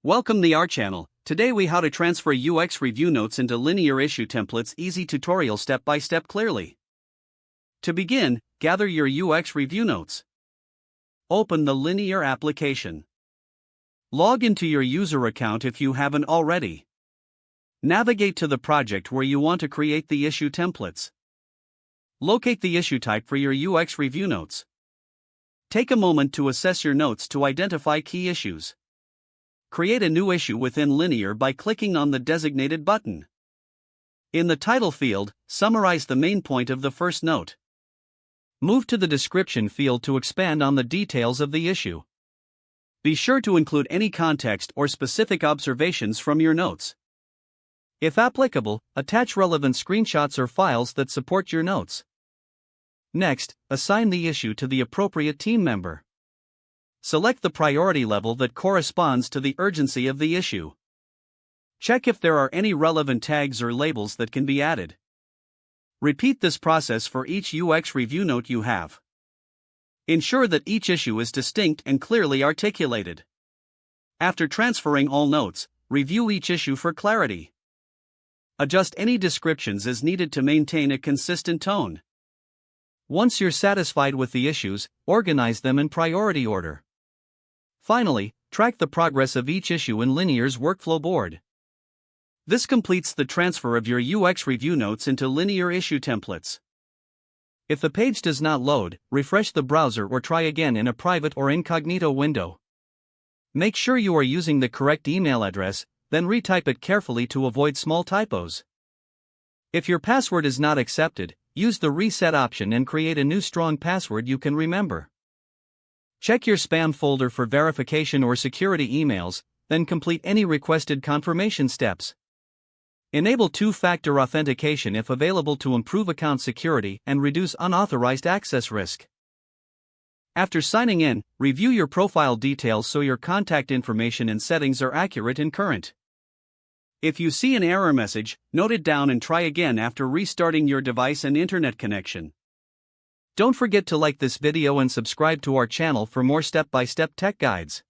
Welcome to our channel. Today we how to transfer UX review notes into linear issue templates. Easy tutorial step by step clearly. To begin, gather your UX review notes. Open the Linear application. Log into your user account if you haven't already. Navigate to the project where you want to create the issue templates. Locate the issue type for your UX review notes. Take a moment to assess your notes to identify key issues. Create a new issue within Linear by clicking on the designated button. In the title field, summarize the main point of the first note. Move to the description field to expand on the details of the issue. Be sure to include any context or specific observations from your notes. If applicable, attach relevant screenshots or files that support your notes. Next, assign the issue to the appropriate team member. Select the priority level that corresponds to the urgency of the issue. Check if there are any relevant tags or labels that can be added. Repeat this process for each UX review note you have. Ensure that each issue is distinct and clearly articulated. After transferring all notes, review each issue for clarity. Adjust any descriptions as needed to maintain a consistent tone. Once you're satisfied with the issues, organize them in priority order. Finally, track the progress of each issue in Linear's workflow board. This completes the transfer of your UX review notes into Linear issue templates. If the page does not load, refresh the browser or try again in a private or incognito window. Make sure you are using the correct email address, then retype it carefully to avoid small typos. If your password is not accepted, use the reset option and create a new strong password you can remember. Check your spam folder for verification or security emails, then complete any requested confirmation steps. Enable two-factor authentication if available to improve account security and reduce unauthorized access risk. After signing in, review your profile details so your contact information and settings are accurate and current. If you see an error message, note it down and try again after restarting your device and internet connection. Don't forget to like this video and subscribe to our channel for more step-by-step tech guides.